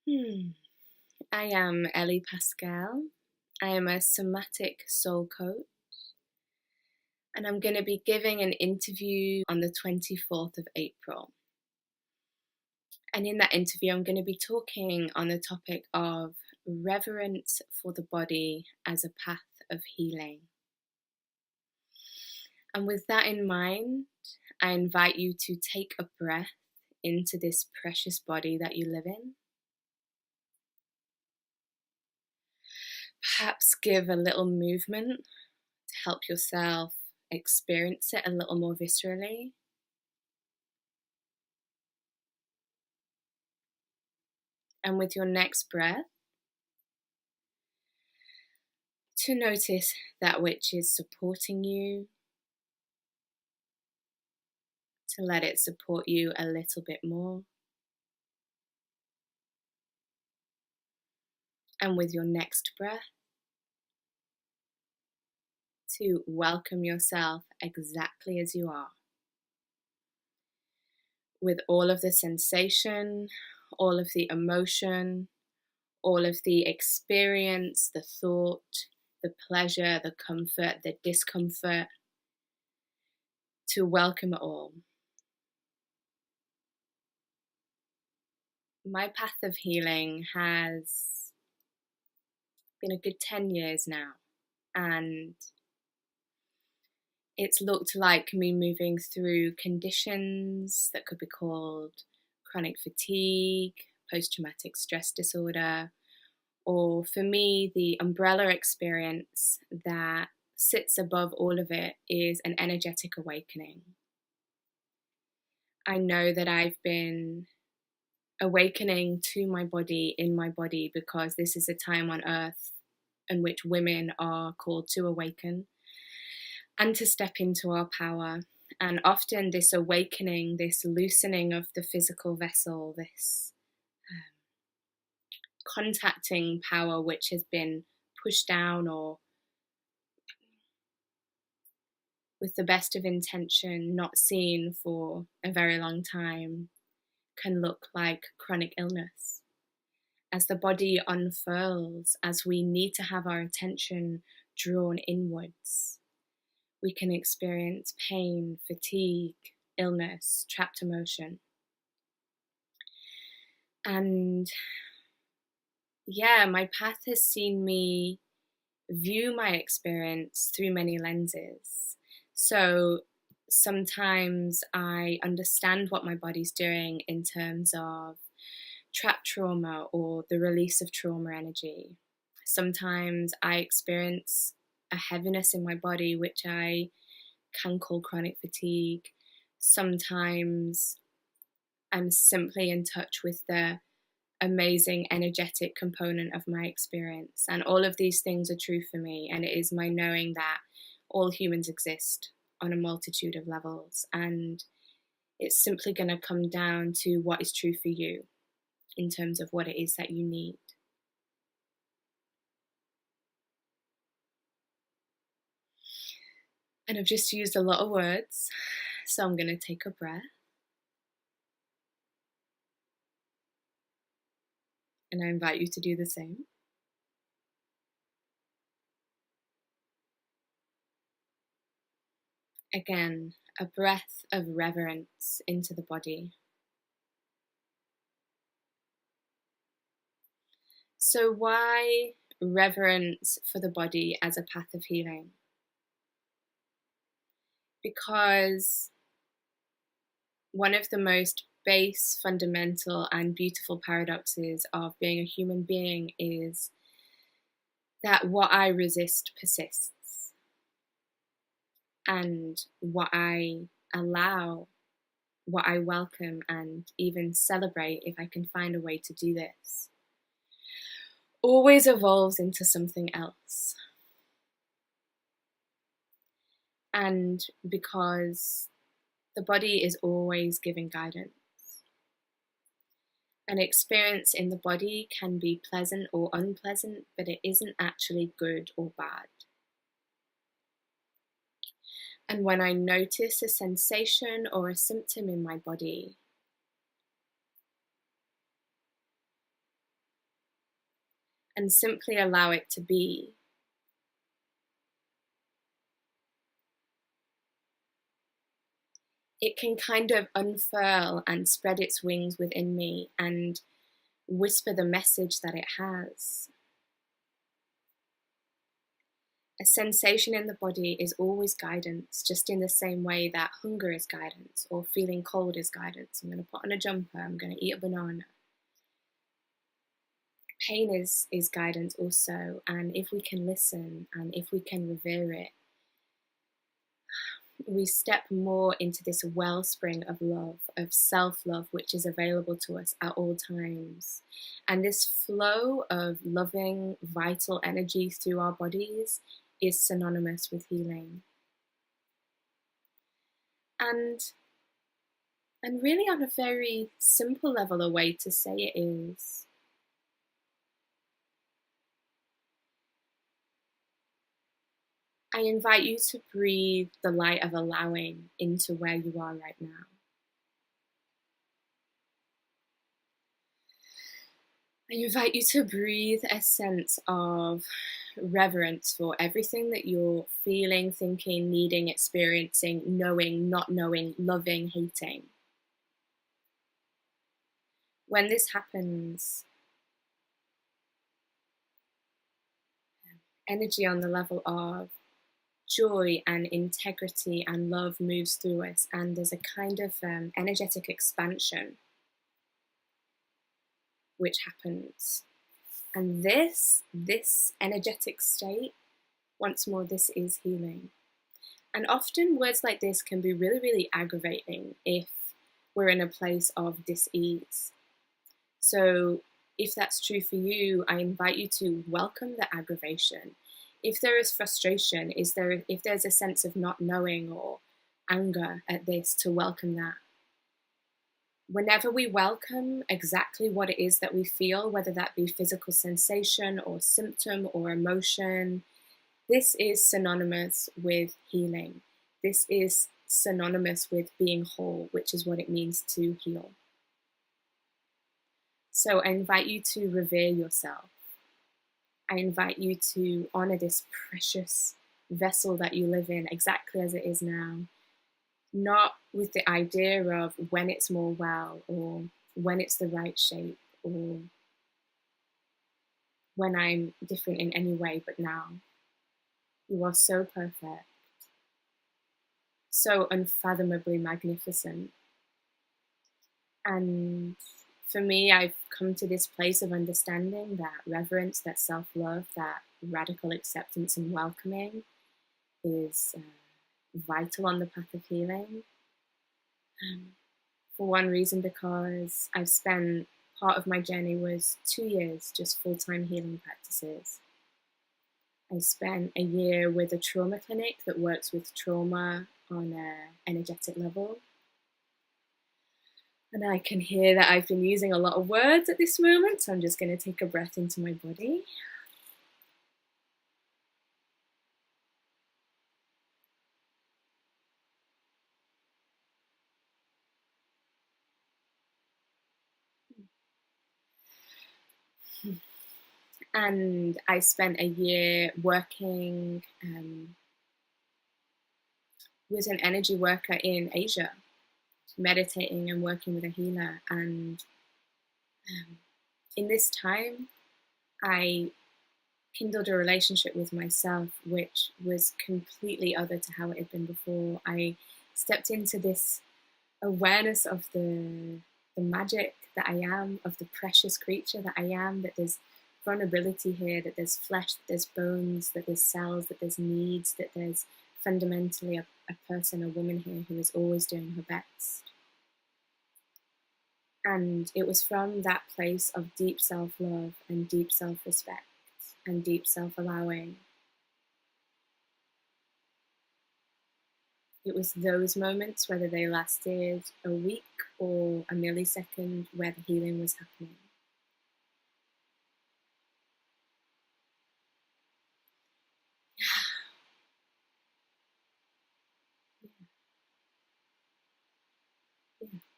I am Ellie Paskell. I am a somatic soul coach, and I'm going to be giving an interview on the 24th of April. And in that interview, I'm going to be talking on the topic of reverence for the body as a path of healing. And with that in mind, I invite you to take a breath into this precious body that you live in. Perhaps give a little movement to help yourself experience it a little more viscerally. And with your next breath, to notice that which is supporting you, to let it support you a little bit more. And with your next breath, to welcome yourself exactly as you are, with all of the sensation, all of the emotion, all of the experience, the thought, the pleasure, the comfort, the discomfort, to welcome it all. My path of healing has been a good 10 years now, and it's looked like me moving through conditions that could be called chronic fatigue, post-traumatic stress disorder, or for me, the umbrella experience that sits above all of it is an energetic awakening. I know that I've been awakening to my body, in my body, because this is a time on earth in which women are called to awaken and to step into our power. And often this awakening, this loosening of the physical vessel, this contacting power which has been pushed down or with the best of intention not seen for a very long time, can look like chronic illness. As the body unfurls, as we need to have our attention drawn inwards, we can experience pain, fatigue, illness, trapped emotion. And my path has seen me view my experience through many lenses. So sometimes I understand what my body's doing in terms of trapped trauma or the release of trauma energy. Sometimes I experience a heaviness in my body, which I can call chronic fatigue. Sometimes I'm simply in touch with the amazing energetic component of my experience. And all of these things are true for me. And it is my knowing that all humans exist on a multitude of levels. And it's simply going to come down to what is true for you in terms of what it is that you need. And I've just used a lot of words, so I'm going to take a breath. And I invite you to do the same. Again, a breath of reverence into the body. So why reverence for the body as a path of healing? Because one of the most base, fundamental, and beautiful paradoxes of being a human being is that what I resist persists. And what I allow, what I welcome, and even celebrate, if I can find a way to do this, always evolves into something else. And because the body is always giving guidance. An experience in the body can be pleasant or unpleasant, but it isn't actually good or bad. And when I notice a sensation or a symptom in my body, and simply allow it to be, it can kind of unfurl and spread its wings within me and whisper the message that it has. A sensation in the body is always guidance, just in the same way that hunger is guidance or feeling cold is guidance. I'm going to put on a jumper, I'm going to eat a banana. Pain is guidance also, and if we can listen and if we can revere it, we step more into this wellspring of love, of self-love, which is available to us at all times. And this flow of loving, vital energy through our bodies is synonymous with healing. And really on a very simple level, a way to say it is, I invite you to breathe the light of allowing into where you are right now. I invite you to breathe a sense of reverence for everything that you're feeling, thinking, needing, experiencing, knowing, not knowing, loving, hating. When this happens, energy on the level of joy and integrity and love moves through us, and there's a kind of energetic expansion which happens. And this energetic state, once more, this is healing. And often words like this can be really, really aggravating if we're in a place of dis-ease. So if that's true for you, I invite you to welcome the aggravation. If there is frustration, if there's a sense of not knowing or anger at this, to welcome that. Whenever we welcome exactly what it is that we feel, whether that be physical sensation or symptom or emotion, this is synonymous with healing. This is synonymous with being whole, which is what it means to heal. So I invite you to revere yourself. I invite you to honor this precious vessel that you live in exactly as it is now, not with the idea of when it's more well or when it's the right shape or when I'm different in any way, but now. You are so perfect, so unfathomably magnificent. And for me, I've come to this place of understanding that reverence, that self-love, that radical acceptance and welcoming is vital on the path of healing. For one reason, because I've spent part of my journey was 2 years just full-time healing practices. I spent a year with a trauma clinic that works with trauma on an energetic level. And I can hear that I've been using a lot of words at this moment, so I'm just going to take a breath into my body. And I spent a year working with an energy worker in Asia, meditating and working with a healer. And in this time, I kindled a relationship with myself, which was completely other to how it had been before. I stepped into this awareness of the magic that I am, of the precious creature that I am, that there's vulnerability here, that there's flesh, that there's bones, that there's cells, that there's needs, that there's fundamentally a person, a woman here who is always doing her best. And it was from that place of deep self-love and deep self-respect and deep self-allowing. It was those moments, whether they lasted a week or a millisecond, where the healing was happening.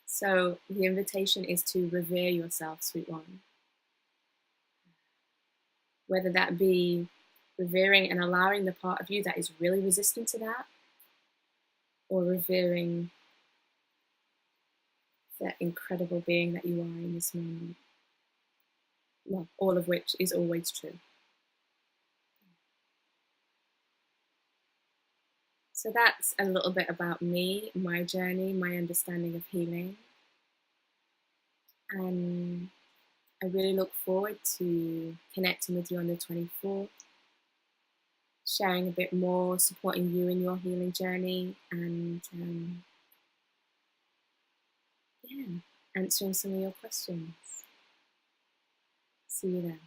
So the invitation is to revere yourself, sweet one. whether that be revering and allowing the part of you that is really resistant to that, or revering that incredible being that you are in this moment. Well, all of which is always true. So that's a little bit about me, my journey, my understanding of healing. And I really look forward to connecting with you on the 24th, sharing a bit more, supporting you in your healing journey, and answering some of your questions. See you then.